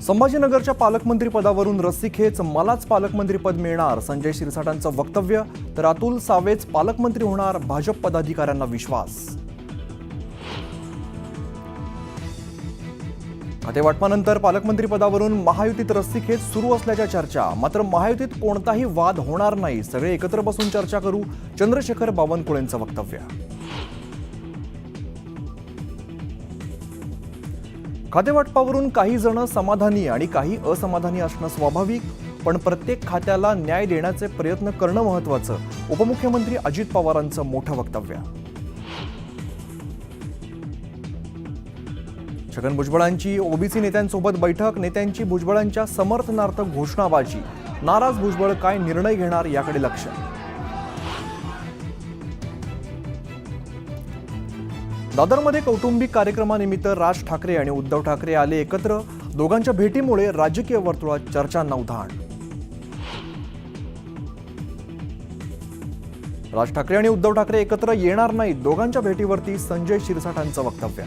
संभाजीनगरच्या पालकमंत्री पदावरून रस्सीखेच, मलाच पालकमंत्री पद मिळणार संजय शिरसाटांचं वक्तव्य, तर अतुल सावेच पालकमंत्री होणार, भाजप पदाधिकाऱ्यांना विश्वास। खातेवाटपानंतर पालकमंत्री पदावरून महायुतीत रस्सीखेच सुरू असल्याच्या चर्चा। मात्र महायुतीत कोणताही वाद होणार नाही, सगळे एकत्र बसून चर्चा करू, चंद्रशेखर बावनकुळेंचं वक्तव्य। खातेवाटपावरून काही जण समाधानी आणि काही असमाधानी असणं स्वाभाविक, पण प्रत्येक खात्याला न्याय देण्याचे प्रयत्न करणं महत्त्वाचं, उपमुख्यमंत्री अजित पवारांचं मोठं वक्तव्य। छगन भुजबळांची ओबीसी नेत्यांसोबत बैठक, नेत्यांची भुजबळांच्या समर्थनार्थ घोषणाबाजी, नाराज भुजबळ काय निर्णय घेणार याकडे लक्ष। दादरमध्ये कौटुंबिक कार्यक्रमानिमित्त राज ठाकरे आणि उद्धव ठाकरे आले एकत्र, दोघांच्या भेटीमुळे राजकीय वर्तुळात चर्चांना उधाण। राज ठाकरे आणि उद्धव ठाकरे एकत्र येणार नाहीत, दोघांच्या भेटीवरती संजय शिरसाटांचं वक्तव्य।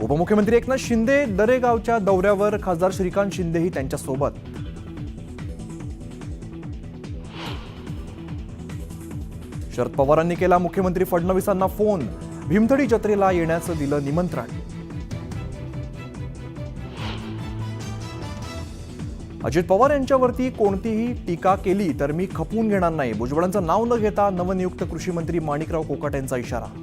उपमुख्यमंत्री एकनाथ शिंदे दरेगावच्या दौऱ्यावर, खासदार श्रीकांत शिंदेही त्यांच्या सोबत। शरद पवारांनी केला मुख्यमंत्री फडणवीसांना फोन, भीमथडी जत्रेला येण्याचं दिलं निमंत्रण। अजित पवार यांच्यावरती कोणतीही टीका केली तर मी खपवून घेणार नाही, भुजबळांचं नाव न घेता नवनियुक्त कृषी मंत्री माणिकराव कोकाटेंचा इशारा।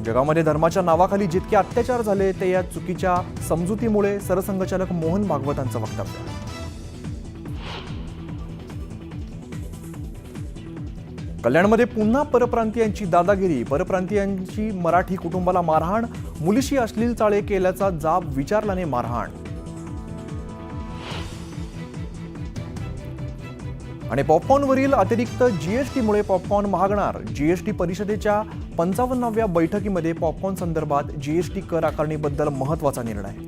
जगामध्ये धर्माच्या नावाखाली जितके अत्याचार झाले ते या चुकीच्या समजुतीमुळे, सरसंघचालक मोहन भागवतांचं वक्तव्य। कल्याणमध्ये पुन्हा परप्रांतीयांची दादागिरी, परप्रांतीयांची मराठी कुटुंबाला मारहाण, मुलीशी अश्लील चाळे केल्याचा जाब विचारल्याने मारहाण। आणि पॉपकॉर्नवरील अतिरिक्त जीएसटीमुळे पॉपकॉर्न महागणार, जीएसटी परिषदेच्या 55व्या बैठकीमध्ये पॉपकॉर्न संदर्भात जीएसटी कर आकारणीबद्दल महत्त्वाचा निर्णय।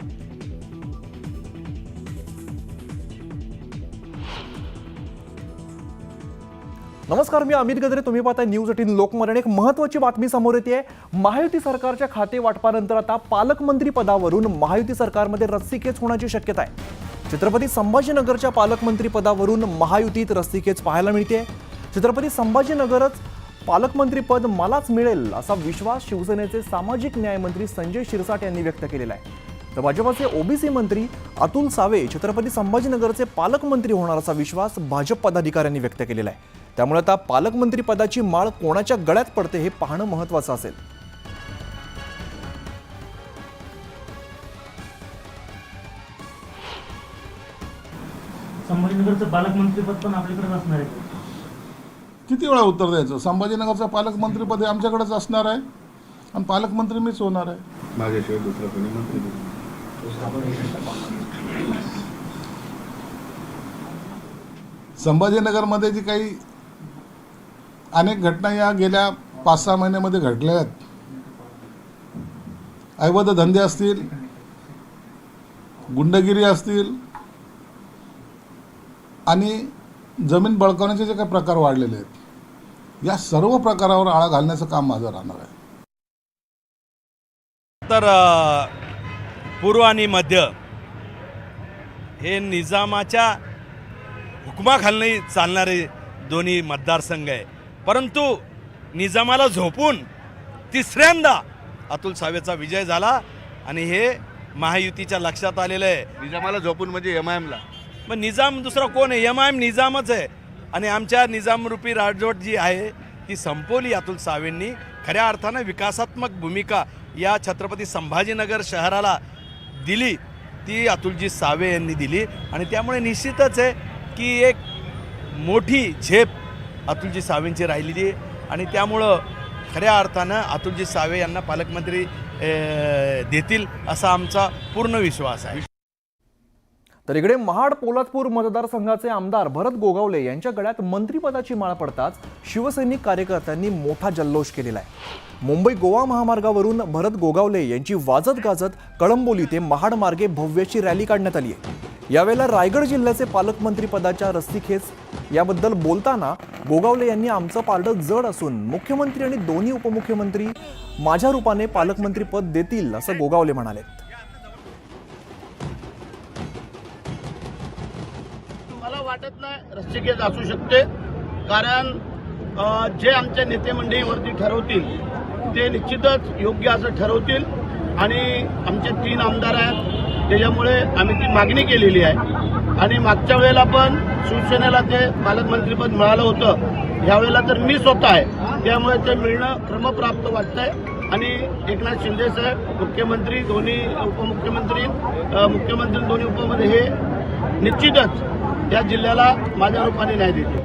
नमस्कार, मी अमित गजरे, तुम्ही पाहताय न्यूज 18 लोकमत। एक महत्त्वाची बातमी समोर येते। महायुती सरकारच्या खाते वाटपानंतर आता पालकमंत्री पदावरून महायुती सरकारमध्ये रस्सीखेच होण्याची शक्यता आहे। छत्रपती संभाजीनगरच्या पालकमंत्री पदावरून महायुतीत रस्सीखेच पाहायला मिळते। छत्रपती संभाजीनगरच पालकमंत्री पद मलाच मिळेल असा विश्वास शिवसेनेचे सामाजिक न्याय मंत्री संजय शिरसाट यांनी व्यक्त केलेला आहे। तर भाजपचे ओबीसी मंत्री अतुल सावे छत्रपती संभाजीनगरचे पालकमंत्री होणार असा विश्वास भाजप पदाधिकाऱ्यांनी व्यक्त केलेला आहे। त्यामुळे आता पालकमंत्री पदाची माळ कोणाच्या गळ्यात पडते हे पाहणं महत्त्वाचं असेल। संभाजीनगरचं पालकमंत्रीपद पण आपल्याकडे असणार आहे। किती वेळा उत्तर द्यायचं? संभाजीनगरचं पालकमंत्रीपद हे आमच्याकडेच असणार आहे आणि पालकमंत्री मीच होणार आहे। माझ्याशिवाय दुसरा कोणी मंत्री नाही। संभाजीनगरमध्ये जी काही अनेक घटना या गेल्या 5-6 महिन्यामध्ये घडल्या आहेत, अवैध धंदे असतील, गुंडगिरी असतील आणि जमीन बळकावण्याचे जे काही प्रकार वाढलेले आहेत, या सर्व प्रकारावर आळा घालण्याचं काम माझं राहणार आहे। तर पूर्व आणि मध्य हे निजामाच्या हुकमाखाली चालणारे दोन्ही मतदारसंघ आहे, परंतु निजामाला झोपून तिसऱ्यांदा अतुल सावेचा विजय झाला आणि हे महायुतीच्या लक्षात आलेलं आहे। निजामाला झोपून म्हणजे एमआयएमला, मग निजाम दुसरा कोण आहे? एमआयएम निजामच आहे आणि आमच्या निजामरूपी राजवट जी आहे ती संपवली अतुल सावेंनी। खऱ्या अर्थानं विकासात्मक भूमिका या छत्रपती संभाजीनगर शहराला दिली ती अतुलजी सावे यांनी दिली आणि त्यामुळे निश्चितच आहे की एक मोठी झेप अतुलजी सावेंची राहिलेली आहे आणि त्यामुळं खऱ्या अर्थानं अतुलजी सावे यांना पालकमंत्री देतील असा आमचा पूर्ण विश्वास आहे। तर इकडे महाड पोलादपूर मतदारसंघाचे आमदार भरत गोगावले यांच्या गळ्यात मंत्रिपदाची माळ पडताच शिवसैनिक कार्यकर्त्यांनी मोठा जल्लोष केलेला आहे। मुंबई गोवा महामार्गावरून भरत गोगावले यांची वाजत गाजत कळंबोली ते महाड मार्गे भव्यची रॅली काढण्यात आली आहे। यावेळेला रायगड जिल्ह्याचे पालकमंत्री पदाच्या रस्सीखेच याबद्दल बोलताना गोगावले यांनी आमचं पारडं जड असून मुख्यमंत्री आणि दोन्ही उपमुख्यमंत्री माझ्या रूपाने पालकमंत्री पद देतील असं गोगावले म्हणाले. मला वाटत नाही रस्सीखेच असू शकते, कारण जे आमच्या नेते मंडळीवरती ठरवतील ते निश्चितच योग्य असं ठरवतील आणि आमचे 3 आमदार आहेत, त्याच्यामुळे आम्ही ती मागणी केलेली आहे. आणि मागच्या वेळेला पण शिवसेनेला ते पालकमंत्रीपद मिळालं होतं, यावेळेला तर मी स्वतः आहे, त्यामुळे ते मिळणं क्रमप्राप्त वाटतंय. आणि एकनाथ शिंदे साहेब मुख्यमंत्री, दोन्ही उपमुख्यमंत्री, मुख्यमंत्री दोन्ही उपमध्ये हे निश्चितच या जिल्ह्याला माझ्या रूपाने न्याय देतील.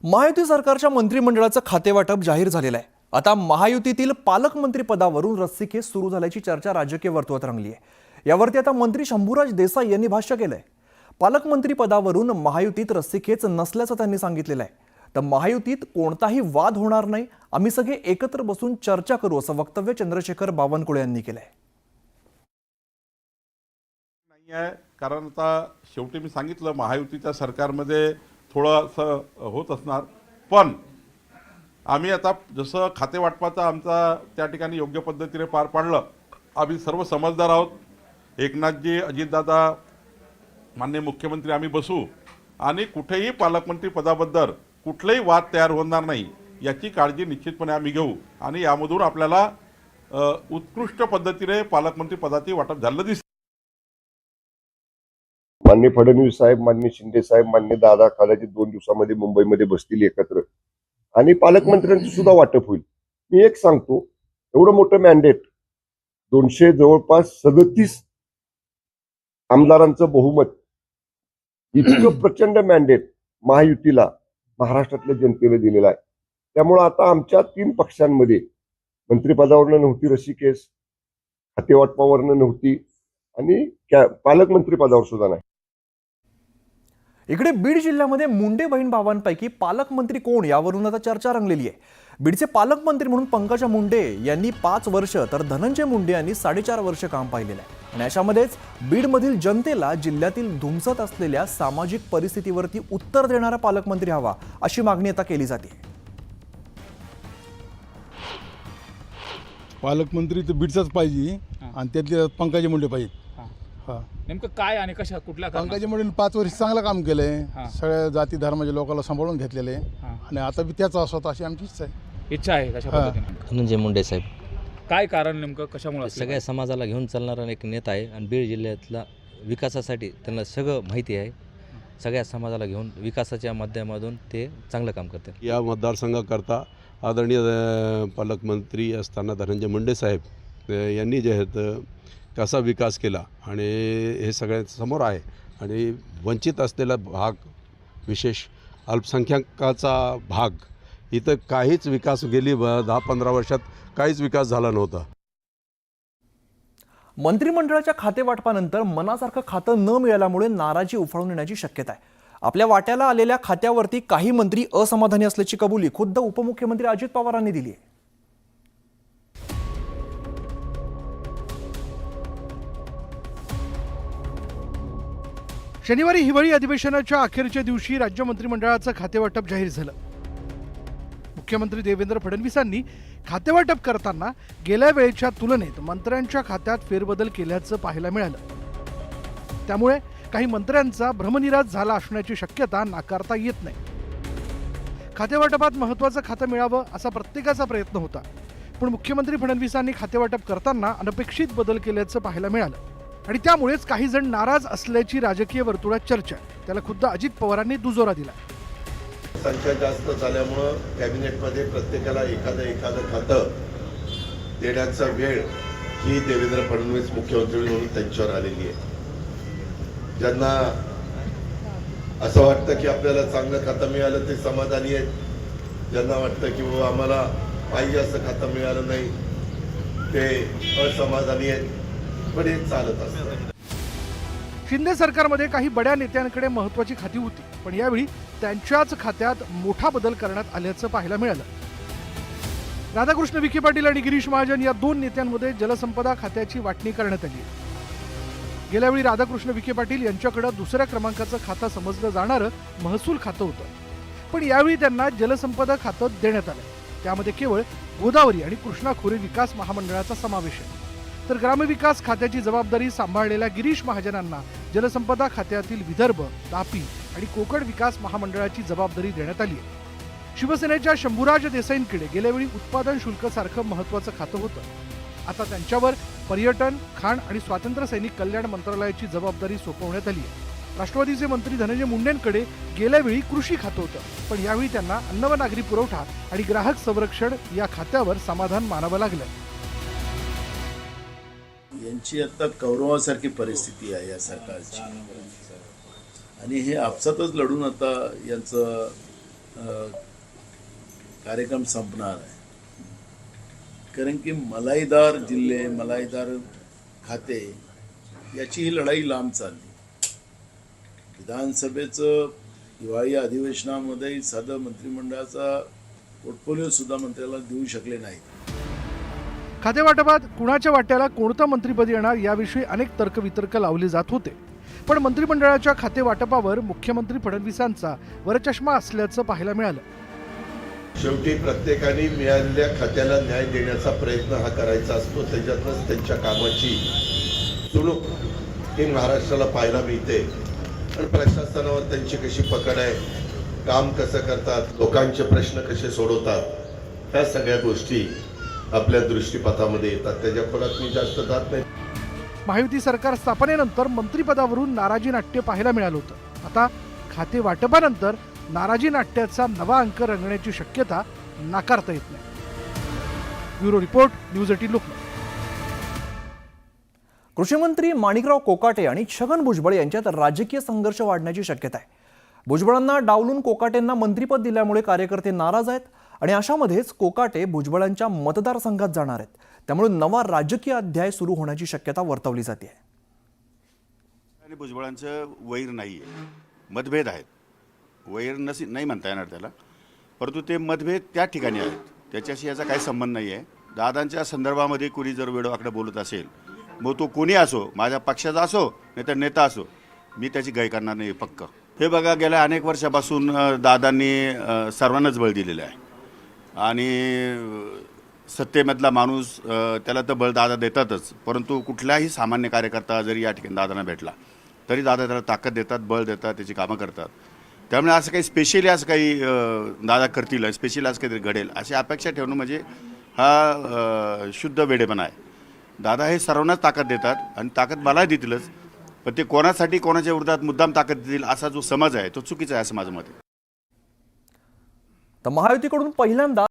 महायुती सरकारच्या मंत्रिमंडळाचं खातेवाटप जाहीर झालेलं आहे. आता महायुतीतील पालकमंत्री पदावरून रस्सीखेच सुरू झाल्याची चर्चा राजकीय वर्तुळात रंगली आहे. यावरती आता मंत्री शंभूराज देसाई यांनी भाष्य केलंय. पालकमंत्री पदावरून महायुतीत रस्सीखेच नसल्याचं त्यांनी सांगितलेलं आहे. तर महायुतीत कोणताही वाद होणार नाही, आम्ही सगळे एकत्र बसून चर्चा करू असं वक्तव्य चंद्रशेखर बावनकुळे यांनी केलंय. नाही आहे, कारण आता शेवटी मी सांगितलं महायुतीच्या सरकारमध्ये थोडंसं होत असणार, पण आम्ही आता जसं खाते वाटपाचं आमचा त्या ठिकाणी योग्य पद्धतीने पार पाडलं. आम्ही सर्व समजदार आहोत. एकनाथजी, अजितदादा, माननीय मुख्यमंत्री आम्ही बसू आणि कुठेही पालकमंत्री पदाबद्दल कुठलाही वाद तयार होणार नाही याची काळजी निश्चितपणे आम्ही घेऊ आणि यामधून आपल्याला उत्कृष्ट पद्धतीने पालकमंत्री पदाची वाटप झालं दिसेल. माननीय फडणवीस साहेब, माननीय शिंदे साहेब, माननीय दादा कदाचित 2 दिवसामध्ये मुंबईमध्ये बसतील एकत्र आणि पालकमंत्र्यांचं सुद्धा वाटप होईल. मी एक सांगतो, एवढं मोठं मॅन्डेट, 200 जवळपास 37 आमदारांचं बहुमत, इतकं प्रचंड मॅन्डेट महायुतीला महाराष्ट्रातल्या जनतेला दिलेलं आहे. त्यामुळं आता आमच्या 3 पक्षांमध्ये मंत्रिपदावरनं नव्हती रस्सीखेच, खातेवाटपावरनं नव्हती आणि पालकमंत्री पदावर सुद्धा नाही. इकडे बीड जिल्ह्यामध्ये मुंडे बहीण भावांपैकी पालकमंत्री कोण यावरून आता चर्चा रंगलेली आहे. बीडचे पालकमंत्री म्हणून पंकजा मुंडे यांनी 5 वर्ष तर धनंजय मुंडे यांनी 4.5 वर्ष काम पाहिलेलं आहे. आणि अशामध्येच बीडमधील जनतेला जिल्ह्यातील धुमसत असलेल्या सामाजिक परिस्थितीवरती उत्तर देणारा पालकमंत्री हवा अशी मागणी आता केली जाते. पालकमंत्री तर बीडचाच पाहिजे आणि त्यातले पंकजा मुंडे पाहिजे. हा, नेमकं काय आणि कशा कुठल्या पंकजा मुंडेंनी 5 वर्ष चांगलं काम केलंय, सगळ्या जाती धर्माच्या लोकांना सांभाळून घेतलेले आणि आता बी त्याचा असतो अशी आमची इच्छा आहे कशा पद्धतीने? धनंजय मुंडे साहेब काय कारण नेमकं कशामुळे? सगळ्या समाजाला घेऊन चालणारा एक नेता आहे आणि बीड जिल्ह्यातला विकासासाठी त्यांना सगळं माहिती आहे. सगळ्या समाजाला घेऊन विकासाच्या माध्यमातून ते चांगलं काम करतात. या मतदारसंघाकरता आदरणीय पालकमंत्री असताना धनंजय मुंडे साहेब यांनी जे आहेत कसा विकास केला आणि हे सगळ्यांसमोर आहे. आणि वंचित असलेला भाग, विशेष अल्पसंख्याकाचा भाग, इथं काहीच विकास गेली 10-15 वर्षात काहीच विकास झाला नव्हता. मंत्रिमंडळाच्या खातेवाटपानंतर मनासारखं खातं न मिळाल्यामुळे नाराजी उफाळून येण्याची शक्यता आहे. आपल्या वाट्याला आलेल्या खात्यावरती काही मंत्री असमाधानी असल्याची कबुली खुद्द उपमुख्यमंत्री अजित पवारांनी दिली आहे. शनिवारी हिवाळी अधिवेशनाच्या अखेरच्या दिवशी राज्य मंत्रिमंडळाचं खातेवाटप जाहीर झालं. मुख्यमंत्री देवेंद्र फडणवीसांनी खातेवाटप करताना गेल्या वेळेच्या तुलनेत मंत्र्यांच्या खात्यात फेरबदल केल्याचं पाहायला मिळालं. त्यामुळे काही मंत्र्यांचा भ्रमनिरास झाला असण्याची शक्यता नाकारता येत नाही. खातेवाटपात महत्त्वाचं खातं मिळावं असा प्रत्येकाचा प्रयत्न होता, पण मुख्यमंत्री फडणवीसांनी खातेवाटप करताना अनपेक्षित बदल केल्याचं पाहायला मिळालं आणि त्यामुळेच काही जण नाराज असल्याची राजकीय वर्तुळात चर्चा. त्याला खुद्द अजित पवारांनी दुजोरा दिला. संख्या जास्त झाल्यामुळं कॅबिनेटमध्ये प्रत्येकाला एखादं खातं देण्याचा वेळ ही देवेंद्र फडणवीस मुख्यमंत्री म्हणून त्यांच्यावर आलेली आहे. ज्यांना असं वाटतं की आपल्याला चांगलं खातं मिळालं ते समाधानी आहेत, ज्यांना वाटतं की बाबा आम्हाला पाहिजे असं खातं मिळालं नाही ते असमाधानी आहेत, पण हे चालत असतं. शिंदे सरकारमध्ये काही बड्या नेत्यांकडे महत्त्वाची खाती होती, पण यावेळी त्यांच्याच खात्यात मोठा बदल करण्यात आल्याचं पाहायला मिळालं. राधाकृष्ण विखे पाटील आणि गिरीश महाजन या 2 नेत्यांमध्ये जलसंपदा खात्याची वाटणी करण्यात आली. गेल्यावेळी राधाकृष्ण विखे पाटील यांच्याकडे दुसऱ्या क्रमांकाचं खातं समजलं जाणारं महसूल खातं होतं, पण यावेळी त्यांना जलसंपदा खातं देण्यात आलं. त्यामध्ये केवळ गोदावरी आणि कृष्णा खोरे विकास महामंडळाचा समावेश आहे. तर ग्रामविकास खात्याची जबाबदारी सांभाळलेल्या गिरीश महाजनांना जलसंपदा खात्यातील विदर्भ, तापी आणि कोकण विकास महामंडळाची जबाबदारी देण्यात आली आहे. शिवसेनेच्या शंभूराज देसाईंकडे गेल्यावेळी उत्पादन शुल्क सारखं महत्त्वाचं खातं होतं. आता त्यांच्यावर पर्यटन, खाण आणि स्वातंत्र्य सैनिक कल्याण मंत्रालयाची जबाबदारी सोपवण्यात आली आहे. राष्ट्रवादीचे मंत्री धनंजय मुंडेंकडे गेल्यावेळी कृषी खातं होतं, पण यावेळी त्यांना अन्न व नागरी पुरवठा आणि ग्राहक संरक्षण या खात्यावर समाधान मानावं लागलं. यांची आता कौरवासारखी परिस्थिती आहे या सरकारची, आणि हे आपसातच लढून आता यांचं कार्यक्रम संपणार आहे. कारण की मलाईदार जिल्हे, मलाईदार खाते याची ही लढाई लांब चालली. विधानसभेचं हिवाळी अधिवेशनामध्ये साधं मंत्रिमंडळाचा पोर्टफोलिओ सुद्धा मंत्र्याला देऊ शकले नाही. खातेवाटपात कुणाच्या वाट्याला कोणतं मंत्रिपद येणार याविषयी अनेक तर्कवितर्क लावले जात होते, पण मंत्रिमंडळाच्या खातेवाटपावर मुख्यमंत्री फडणवीसांचा वरचष्मा असल्याचं पाहायला मिळालं. शेवटी प्रत्येकाने मिळालेल्या खात्याला न्याय देण्याचा प्रयत्न हा करायचा असतो. त्याच्यातच त्यांच्या कामाची चुणूक ही महाराष्ट्राला पाहायला मिळते. आणि प्रशासनावर त्यांची कशी पकड आहे, काम कसं करतात, लोकांचे प्रश्न कसे सोडवतात, ह्या सगळ्या गोष्टी आपल्या दृष्टीपथामध्ये येतात. त्याच्या खोलात मी जास्त जात नाही. महायुती सरकार स्थापनेनंतर मंत्रिपदावरून नाराजी नाट्य पाहायला मिळालं होतं. आता खाते वाटपानंतर नाराजी नाट्याचा नवा अंक रंगण्याची शक्यता नाकारता येत नाही. Bureau report, news 18 Lokmat. कृषी मंत्री माणिकराव कोकाटे आणि छगन भुजबळ यांच्यात राजकीय संघर्ष वाढण्याची शक्यता आहे. भुजबळांना डावलून कोकाटेंना मंत्रिपद दिल्यामुळे कार्यकर्ते नाराज आहेत आणि अशामध्येच कोकाटे भुजबळांच्या मतदारसंघात जाणार आहेत. त्यामुळे नवा राजकीय अध्याय सुरू होण्याची शक्यता वर्तवली जाते. आणि भुजबळांचं वैर नाही आहे, मतभेद आहेत. वैर नाही म्हणता येणार त्याला, परंतु ते मतभेद त्या ठिकाणी आहेत. त्याच्याशी याचा काही संबंध नाही आहे. दादांच्या संदर्भामध्ये कुणी जर वेडवाकडं बोलत असेल, मग तो कोणी असो, माझ्या पक्षाचा असो नाही तर नेता असो, मी त्याची गाय करणार नाही पक्क. हे बघा, गेल्या अनेक वर्षापासून दादांनी सर्वांनाच बळ दिलेलं आहे आणि सत्तेमधला माणूस त्याला तर बळ दादा देतातच, परंतु कुठलाही सामान्य कार्यकर्ता जरी या ठिकाणी दादांना भेटला तरी दादा त्याला ताकद देतात, बळ देतात, त्याची कामं करतात. त्यामुळे असं काही स्पेशली असं काही दादा करतील, स्पेशली असं काहीतरी घडेल अशी अपेक्षा ठेवणं म्हणजे हा शुद्ध वेडेपणा आहे. दादा हे सर्वांनाच ताकद देतात आणि ताकद मला देतीलच, पण ते कोणासाठी कोणाच्या विरोधात मुद्दाम ताकद देतील असा जो समज आहे तो चुकीचा आहे असं माझं मत आहे. तर महायुतीकडून पहिल्यांदा